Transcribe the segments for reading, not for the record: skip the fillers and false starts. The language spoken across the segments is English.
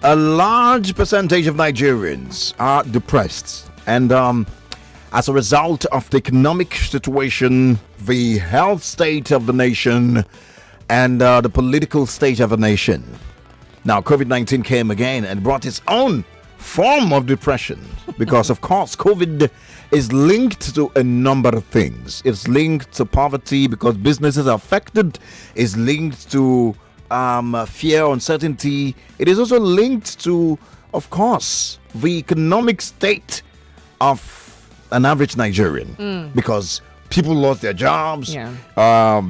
A large percentage of Nigerians are depressed, and as a result of the economic situation, the health state of the nation, and the political state of the nation. Now, COVID-19 came again and brought its own form of depression because, of course, COVID is linked to a number of things. It's linked to poverty because businesses are affected. It's linked to fear, uncertainty. It is also linked to, of course, the economic state of an average Nigerian because people lost their jobs.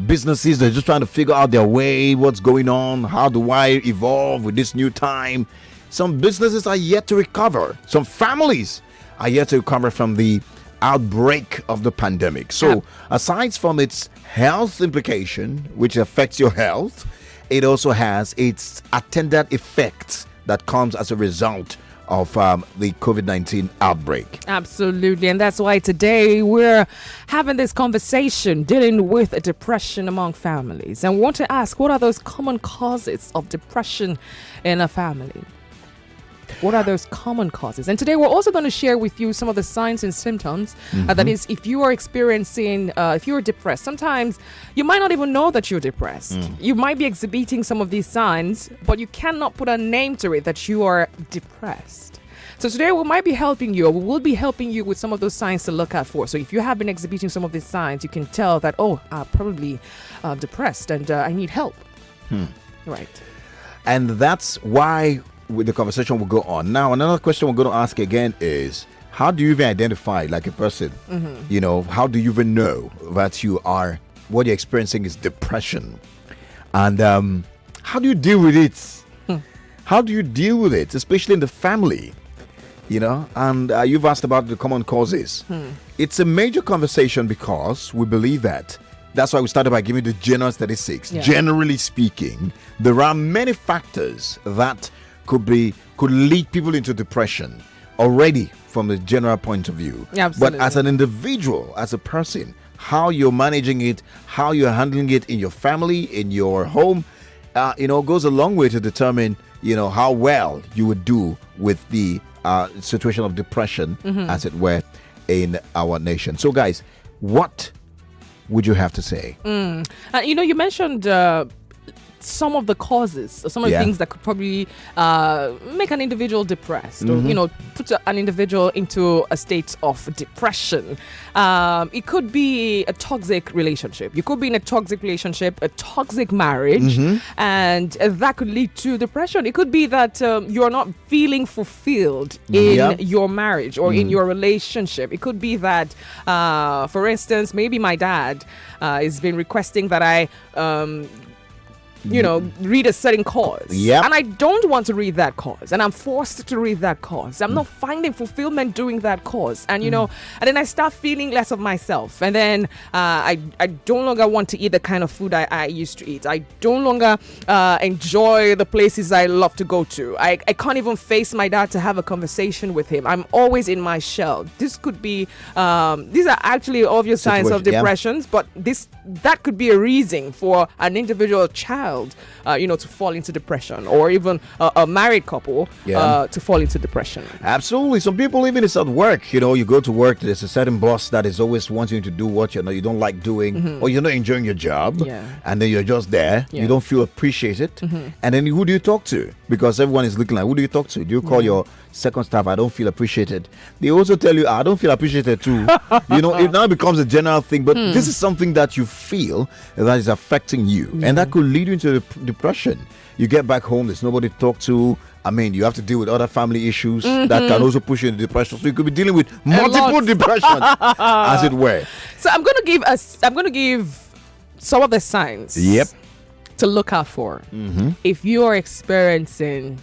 Businesses, they're just trying to figure out their way, what's going on, how do I evolve with this new time. Some businesses are yet to recover. Some families are yet to recover from the outbreak of the pandemic. So aside from its health implication, which affects your health, it also has its attendant effects that comes as a result of the COVID-19 outbreak. Absolutely. And that's why today we're having this conversation dealing with depression among families. And we want to ask, what are those common causes of depression in a family? What are those common causes? And today we're also going to share with you some of the signs and symptoms. That is, if you are experiencing, if you're depressed, sometimes you might not even know that you're depressed. You might be exhibiting some of these signs, but you cannot put a name to it that you are depressed. So today we might be helping you, or we will be helping you with some of those signs to look out for. So if you have been exhibiting some of these signs, you can tell that, oh, I'm probably depressed and I need help. Right. And that's why with the conversation will go on. Now, another question we're going to ask again is, how do you even identify like a person? You know, how do you even know that what you're experiencing is depression? And how do you deal with it? How do you deal with it, especially in the family? You know, and you've asked about the common causes. It's a major conversation because we believe that's why we started by giving the general statistics. Generally speaking, there are many factors that could lead people into depression already from the general point of view. Absolutely. But as an individual, as a person, how you're managing it, how you're handling it in your family, in your home, goes a long way to determine, how well you would do with the situation of depression, as it were, in our nation. So, guys, what would you have to say? You mentioned some of the causes, or some of the things that could probably make an individual depressed, or put an individual into a state of depression. It could be a toxic relationship. You could be in a toxic relationship, a toxic marriage, and that could lead to depression. It could be that you're not feeling fulfilled in your marriage or in your relationship. It could be that, for instance, maybe my dad has been requesting that I read a certain cause. And I don't want to read that cause. And I'm forced to read that cause. I'm not finding fulfillment doing that cause. And, and then I start feeling less of myself. And then I don't longer want to eat the kind of food I used to eat. I don't longer enjoy the places I love to go to. I can't even face my dad to have a conversation with him. I'm always in my shell. This could be, these are actually obvious signs of depressions, but that could be a reason for an individual child to fall into depression, or even a married couple to fall into depression. Absolutely. Some people, even it's at work, you go to work, there's a certain boss that is always wanting to do what you don't like doing, or you're not enjoying your job, and then you're just there, you don't feel appreciated, and then who do you talk to? Because everyone is looking like, who do you talk to? Do you call your second staff? I don't feel appreciated. They also tell you, I don't feel appreciated too. It now becomes a general thing, but this is something that you feel that is affecting you, and that could lead you into depression. You get back home, there's nobody to talk to. I mean, you have to deal with other family issues that can also push you into depression. So you could be dealing with multiple depression, as it were. So I'm going to give some of the signs. To look out for if you're experiencing,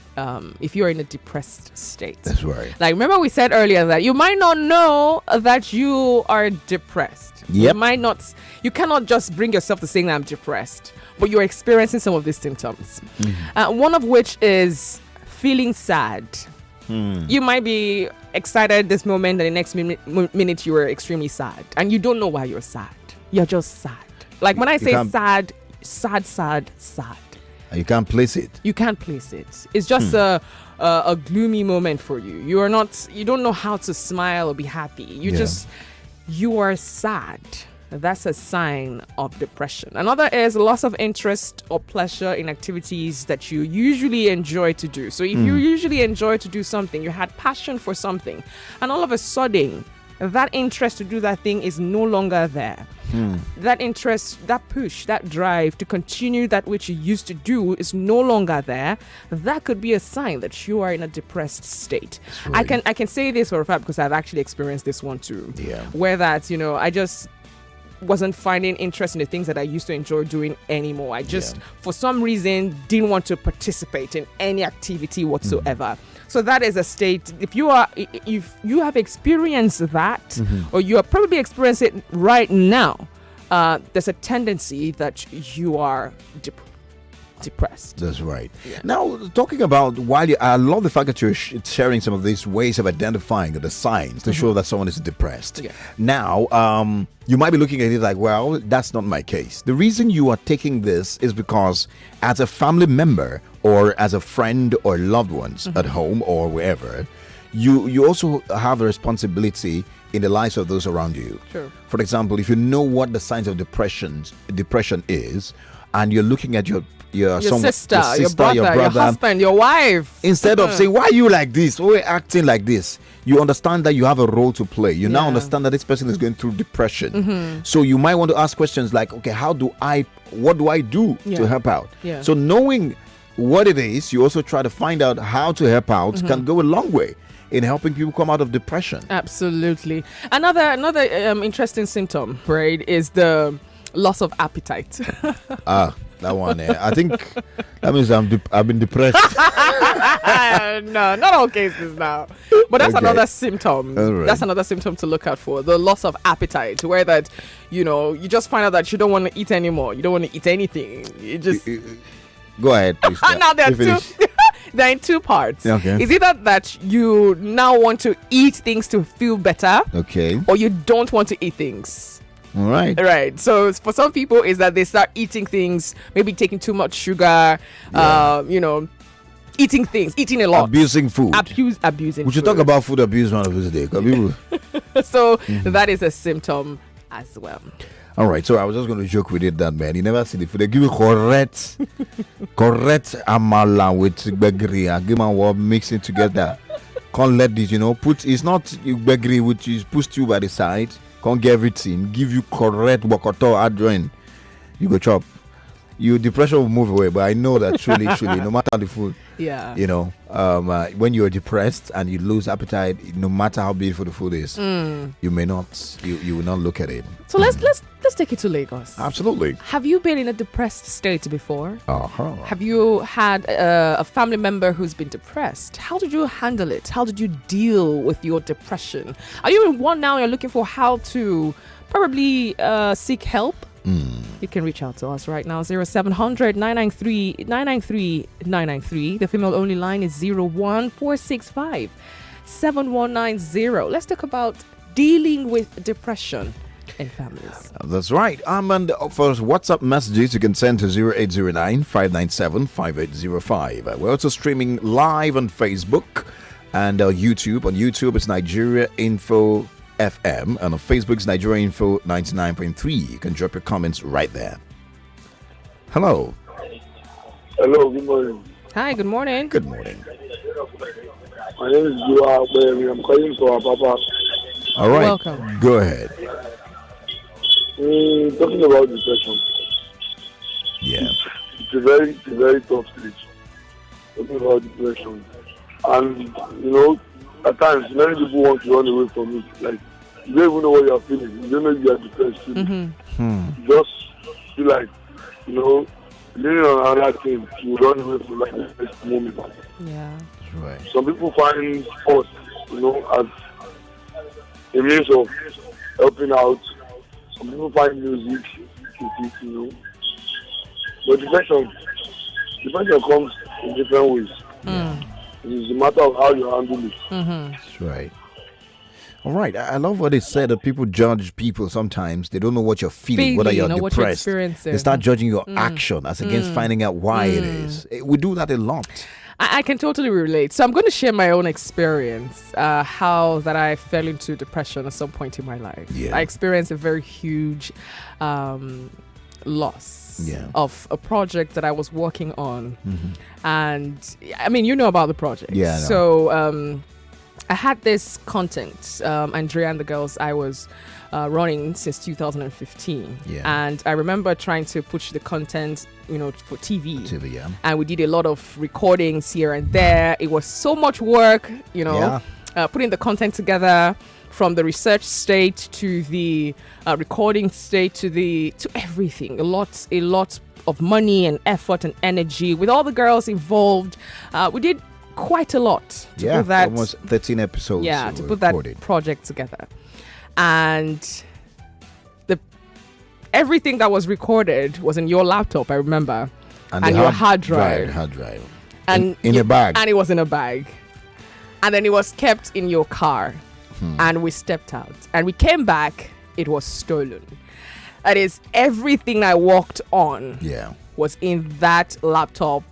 if you're in a depressed state. That's right. Like, remember we said earlier that you might not know that you are depressed. You cannot just bring yourself to saying that I'm depressed, but you're experiencing some of these symptoms. One of which is feeling sad. You might be excited this moment, and the next minute you are extremely sad, and you don't know why you're sad. You're just sad. Like when I say sad, sad. You can't place it. You can't place it. It's just a gloomy moment for you. You don't know how to smile or be happy. You are sad. That's a sign of depression. Another is loss of interest or pleasure in activities that you usually enjoy to do. So if you usually enjoy to do something, you had passion for something, and all of a sudden that interest to do that thing is no longer there. That interest, that push, that drive to continue that which you used to do is no longer there. That could be a sign that you are in a depressed state. Right. I can say this for a fact because I've actually experienced this one too. Yeah. Where that, I just wasn't finding interest in the things that I used to enjoy doing anymore. I just, for some reason, didn't want to participate in any activity whatsoever. So that is a state. If you have experienced that, or you are probably experiencing it right now, there's a tendency that you are depressed. That's right. Yeah. Now, talking about I love the fact that you're sharing some of these ways of identifying the signs to show that someone is depressed. Yeah. Now, you might be looking at it like, well, that's not my case. The reason you are taking this is because as a family member or as a friend or loved ones at home or wherever, you also have a responsibility in the lives of those around you. Sure. For example, if you know what the signs of depression is, and you're looking at your sister, your brother, your husband, your wife. Instead of saying, why are you like this? Why are you acting like this? You understand that you have a role to play. You now understand that this person is going through depression. So you might want to ask questions like, okay, what do I do to help out? Yeah. So knowing what it is, you also try to find out how to help out can go a long way in helping people come out of depression. Absolutely. Another interesting symptom, right, is the loss of appetite. That one, I think that means I've been depressed. No, not all cases now. But that's another symptom. Right. That's another symptom to look out for. The loss of appetite, where that, you just find out that you don't want to eat anymore. You don't want to eat anything. You just... Go ahead, please. Now they're in two parts. Okay. It's either that you now want to eat things to feel better. Okay. Or you don't want to eat things. All right. Right. So for some people, is that they start eating things, maybe taking too much sugar, eating things, eating a lot. Abusing food. Abusing We should talk about food abuse one of these days. So that is a symptom as well. All right. So I was just going to joke with it that, man. You never see the food. They give you correct amala with gbegiri and give them mix it together. Can't let this, it's not gbegiri which is pushed you by the side. Can't get everything. Give you correct bokoto adjoin. You go chop. Your depression will move away. But I know that truly, no matter the food, when you're depressed and you lose appetite, no matter how beautiful the food is, you may not. You will not look at it. So let's take it to Lagos. Absolutely. Have you been in a depressed state before? Have you had a family member who's been depressed? How did you handle it? How did you deal with your depression? Are you in one now? You're looking for how to probably seek help? You can reach out to us right now, 0700 993 993 993. The female only line is 01465 7190. Let's talk about dealing with depression in families. That's right. And for WhatsApp messages, you can send to 0809 597 5805. We're also streaming live on Facebook and YouTube. On YouTube, it's Nigeria Info FM, and on Facebook it's Nigeria Info 99.3. You can drop your comments right there. Hello. Hello, good morning. Hi, good morning. Good morning. My name is Dua. I'm calling for Papa. All right. Welcome. Go ahead. Talking about depression. Yeah. It's a very tough stage. Talking about depression. And, at times, many people want to run away from it. Like, you don't even know what you're feeling. You don't know if you're depressed. You just feel like, leaning on another thing, you run away from like the next moment. Yeah. Right. Some people find sports, as a means of helping out. Some people find music, But depression comes in different ways. It's a matter of how you handle it. That's right. All right. I love what they said that people judge people sometimes. They don't know what you're feeling, whether you're or what you're depressed. experiencing. They start judging your action as against finding out why it is. We do that a lot. I can totally relate. So I'm going to share my own experience, how that I fell into depression at some point in my life. Yeah. I experienced a very huge loss of a project that I was working on. And I mean, you know about the project. Yeah. I know. So I had this content, Andrea and the girls, I was running since 2015. Yeah. And I remember trying to push the content, for TV. TV, yeah. And we did a lot of recordings here and there. It was so much work, putting the content together from the research state to the recording state to everything. A lot of money and effort and energy with all the girls involved. We did quite a lot to put that, almost 13 episodes. to put that project together. And everything that was recorded was in your laptop, I remember, and your hard drive. And in a bag. And it was in a bag. And then it was kept in your car. And we stepped out. And we came back, it was stolen. That is, everything I worked on was in that laptop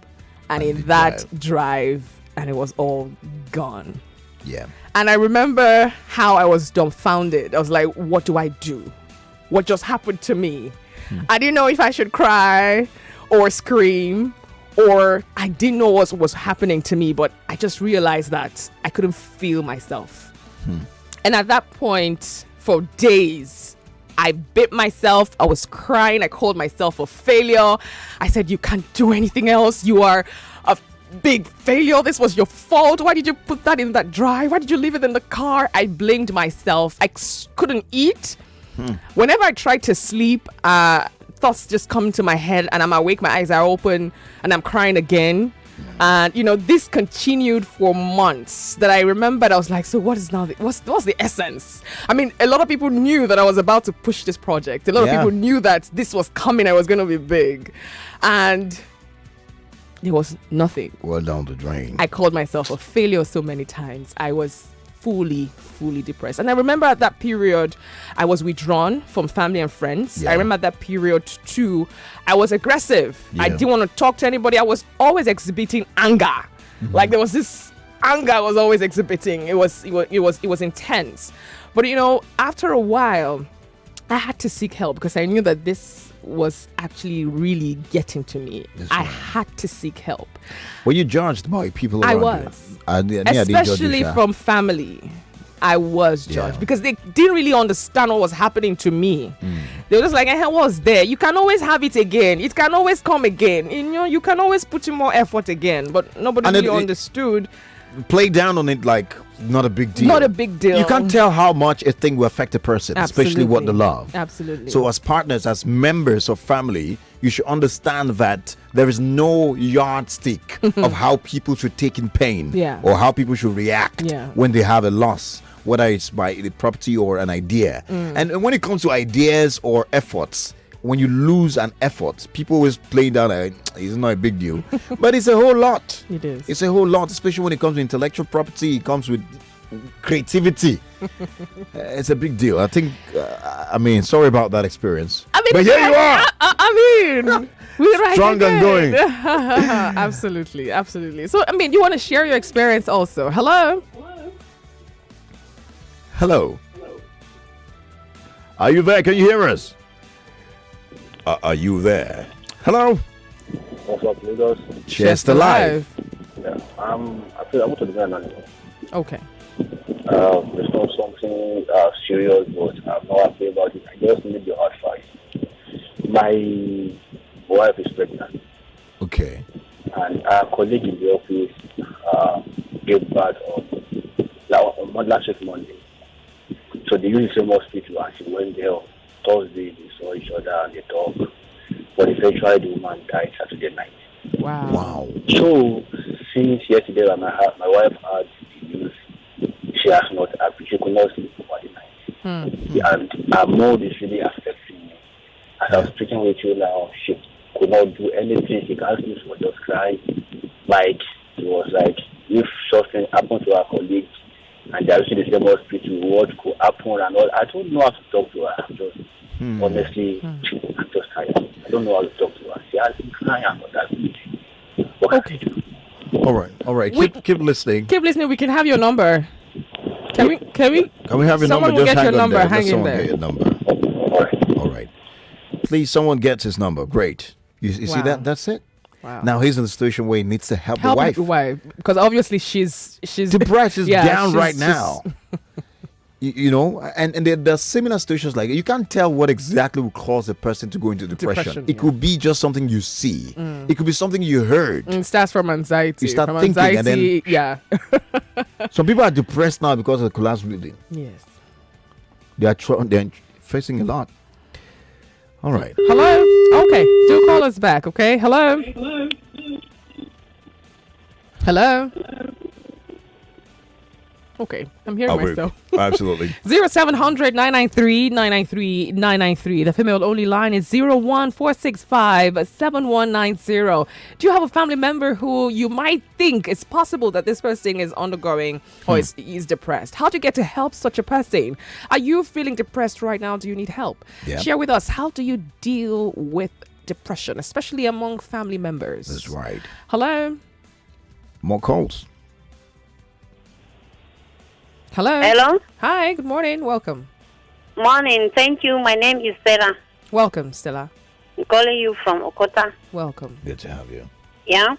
and in that drive. And it was all gone. Yeah. And I remember how I was dumbfounded. I was like, what do I do? What just happened to me? I didn't know if I should cry or scream, or I didn't know what was happening to me, but I just realized that I couldn't feel myself. And at that point, for days, I bit myself. I was crying. I called myself a failure. I said, you can't do anything else. You are a big failure. This was your fault. Why did you put that in that drive? Why did you leave it in the car? I blamed myself. I couldn't eat. Whenever I tried to sleep, thoughts just come into my head and I'm awake, my eyes are open and I'm crying again. And this continued for months. That I remembered, I was like, so what is now what's the essence? I mean, a lot of people knew that I was about to push this project. A lot of people knew that this was coming. I was going to be big. And there was nothing. Well down the drain. I called myself a failure so many times. I was fully depressed. And I remember at that period, I was withdrawn from family and friends. I remember at that period too, I was aggressive. I didn't want to talk to anybody. I was always exhibiting anger. Like there was this anger I was always exhibiting. It was intense. But after a while, I had to seek help because I knew that this was actually really getting to me. I had to seek help. Were you judged by people around I was. You? Especially from family. I was judged because they didn't really understand what was happening to me. They were just like, what was there? You can always have it again. It can always come again. You can always put in more effort again. But nobody really understood. Play down on it like not a big deal. Not a big deal. You can't tell how much a thing will affect a person, especially what they love. Absolutely. So as partners, as members of family, you should understand that there is no yardstick of how people should take in pain or how people should react when they have a loss, whether it's by the property or an idea. And when it comes to ideas or efforts, when you lose an effort, people always play down it's not a big deal. But it's a whole lot. It is. It's a whole lot, especially when it comes to intellectual property. It comes with creativity. It's a big deal. I think, sorry about that experience. But here you are. We're right strong and going. Absolutely. So, you want to share your experience also. Hello? Hello. Are you there? Can you hear us? Are you there? Hello? What's up, Lagos? Chester Live. Yeah, I want to the ground now. Okay. It's not something serious, but I'm not happy about it. I just need the advice. My wife is pregnant. Okay. And our colleague in the office gave birth on last week Monday. So they use the same hospital and she went there on Thursday. They saw each other and they talked. But eventually the woman died Saturday night. Wow. So since yesterday when my wife had the news, she has not she could not sleep over the night. And her mood is really affecting me. As I'm speaking with you now, she could not do anything. She can't sleep, she was just crying. Like it was like if something happened to her colleague, and they are using the same hospital, what could happen and all. I don't know how to talk to her. I'm just honestly, I'm just tired. I don't know how to talk to her. She has been crying about that. What can I do? All right. We- Keep listening. Keep listening. We can have your number. Can we? Can we have your Someone number? will Just get hang your on number. there. Let Hang in someone there. get your number. All right. All right. Please, someone gets his number. Great. You see Wow. that? That's it. Wow. Now he's in a situation where he needs to help the Help wife. the wife, because obviously she's Depressed. She's yeah, down she's right just- now. You know, and there's similar situations like you can't tell what exactly will cause a person to go into depression. It yeah. could be just something you see. It could be something you heard. It starts from anxiety. You start from thinking and anxiety, yeah. Some people are depressed now because of the collapsed building. Yes. They're facing a lot. All right. Hello. Okay. Do call us back. Okay. Hello. Hello. Okay. I'm hearing myself. Absolutely. 0700 993 993 993. The female only line is 01465 7190. Do you have a family member who you might think it's possible that this person is undergoing or is depressed? How to get to help such a person? Are you feeling depressed right now? Do you need help? Yeah. Share with us, how do you deal with depression, especially among family members? That's right. Hello. More calls. Hello. Hello. Hi. Good morning. Welcome. Morning. Thank you. My name is Sarah. Welcome, Stella. I'm calling you from Okota. Welcome. Good to have you. Yeah.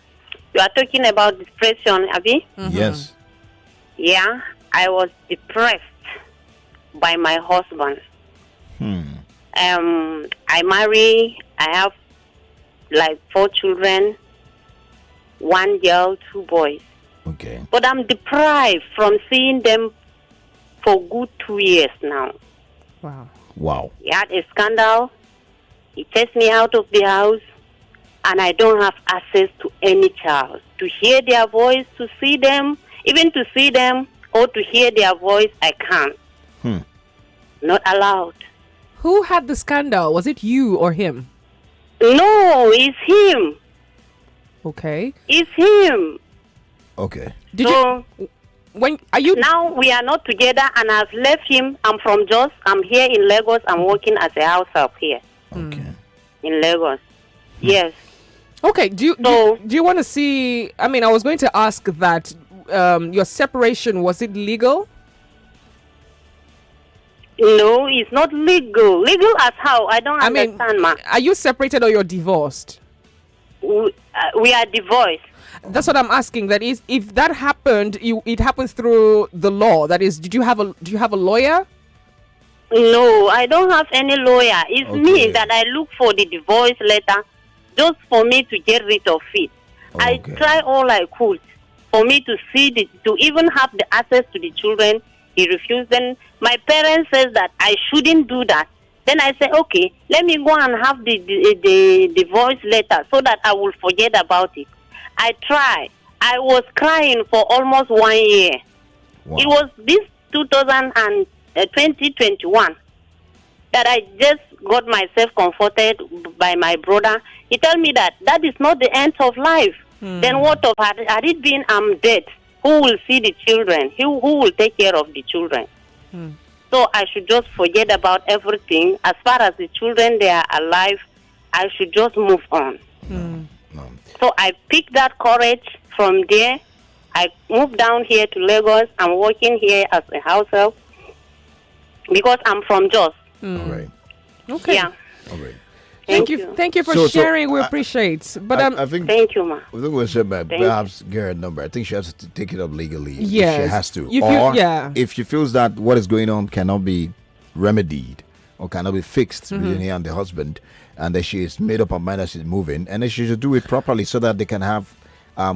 You are talking about depression, Abby? Yes. Yeah. I was depressed by my husband. I marry. I have like 4 children, 1 girl, 2 boys. Okay. But I'm deprived from seeing them for good 2 years now. Wow. He had a scandal. He chased me out of the house, and I don't have access to any child. To hear their voice, to see them, even to see them or to hear their voice, I can't. Not allowed. Who had the scandal? Was it you or him? No, it's him. Okay. It's him. Okay. Did So you? When are you? now we are not together, and I've left him. I'm from Jos. I'm here in Lagos. I'm working as a house help here Okay. in Lagos. Yes. Okay. Do So- you want to see? I mean, I was going to ask that. Your separation, was it legal? No, it's not legal. Legal as how? I don't I mean, understand, ma. are you separated or you're divorced? We are divorced. That's what I'm asking. That is, if that happened, it happens through the law. That is, do you have a lawyer? No, I don't have any lawyer. It's Okay. me that I look for the divorce letter just for me to get rid of it. I Okay. try all I could for me to see to even have the access to the children. He refused. Then my parents says that I shouldn't do that. Then I say, okay, let me go and have the divorce letter so that I will forget about it. I tried. I was crying for almost 1 year. Wow. It was this 2021 that I just got myself comforted by my brother. He told me that is not the end of life. Then what of had it been I'm dead? Who will see the children? Who will take care of the children? So I should just forget about everything. As far as the children, they are alive, I should just move on. No. So I picked that courage from there. I moved down here to Lagos. I'm working here as a house help because I'm from Jos. All right. Okay. Yeah. All right. Thank you. Thank you for So, sharing. We appreciate. But I think Thank you, ma. I think we said that Thank you. perhaps get her number. I think she has to take it up legally. If Yes. she has to. If you- or yeah. if she feels that what is going on cannot be remedied or cannot be fixed Mm-hmm. between her and the husband, and that she is made up her mind that she's moving, and then she should do it properly so that they can have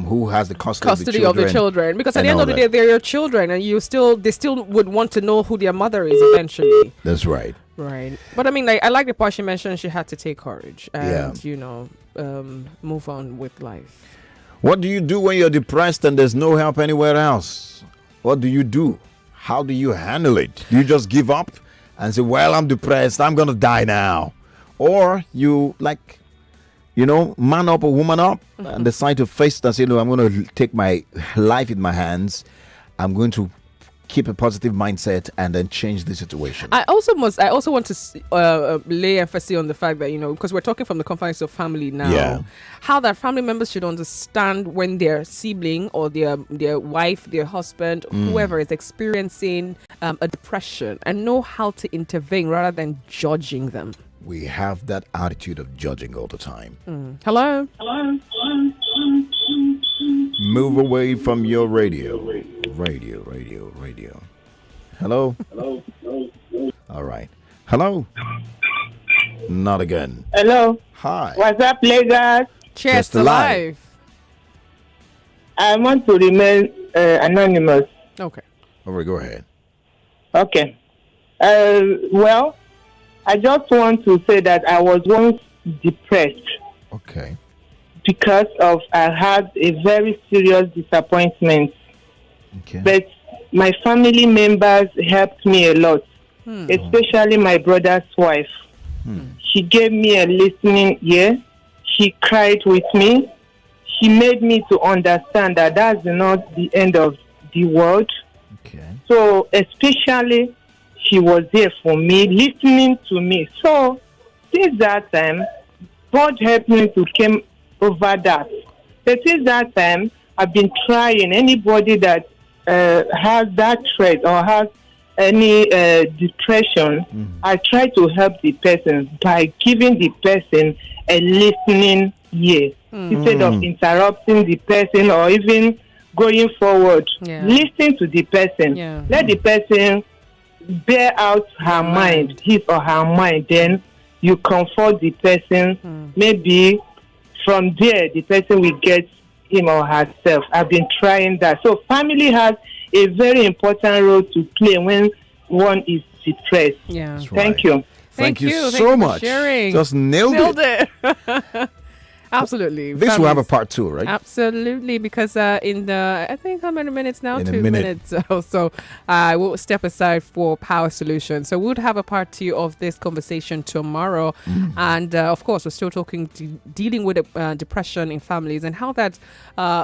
who has the custody of the children, because at and the end all of the that. day, they're your children, and they still would want to know who their mother is eventually. That's right. Right. But I mean, I like the part she mentioned. She had to take courage and Yeah. move on with life. What do you do when you're depressed and there's no help anywhere else? What do you do? How do you handle it? Do you just give up and say, well, I'm depressed, I'm going to die now? Or you, man up or woman up and decide to face that, say, no, I'm going to take my life in my hands. I'm going to keep a positive mindset and then change the situation. I also want to lay emphasis on the fact that, because we're talking from the confines of family now, Yeah. how that family members should understand when their sibling or their wife, their husband, whoever is experiencing a depression, and know how to intervene rather than judging them. We have that attitude of judging all the time. Hello? Move away from your radio. Radio. Hello? All right. Hello? Not again. Hello. Hi. What's up, Lagos? Cheers Just to alive. life. I want to remain anonymous. Okay. All right, go ahead. Okay. Well, I just want to say that I was once depressed Okay. because of I had a very serious disappointment. Okay. But my family members helped me a lot, especially my brother's wife. She gave me a listening ear. She cried with me. She made me to understand that that's not the end of the world. Okay. So especially, she was there for me, listening to me. So since that time, God helped me to come over that. But since that time, I've been trying. Anybody that has that trait or has any depression, I try to help the person by giving the person a listening ear instead of interrupting the person or even going forward. Yeah. Listen to the person. Yeah. Let the person bear out her mind, his or her mind. Then you comfort the person. Maybe from there, the person will get him or herself. I've been trying that. So family has a very important role to play when one is depressed. Yeah. That's Thank right. you. Thank you Thank so you for much. sharing. Just nailed it. it. Absolutely. This will have a Families- part 2, right? Absolutely, because in the, I think how many minutes now? In a 2 minute. minutes. So I will step aside for Power Solutions. So we'll have a part 2 of this conversation tomorrow. And of course, we're still talking dealing with depression in families and how that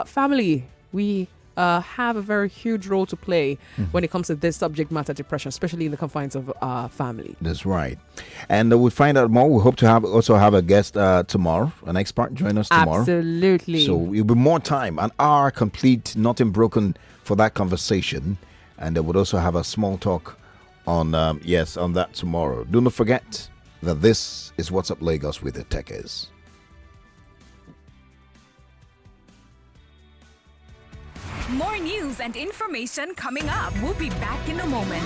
family, we have a very huge role to play when it comes to this subject matter, depression, especially in the confines of family. That's right. And we'll find out more. We hope to also have a guest tomorrow, an expert join us tomorrow. Absolutely. So it'll be more time, an hour complete, nothing broken for that conversation. And they would also have a small talk on, on that tomorrow. Do not forget that this is What's Up Lagos with the Tekes. More news and information coming up. We'll be back in a moment.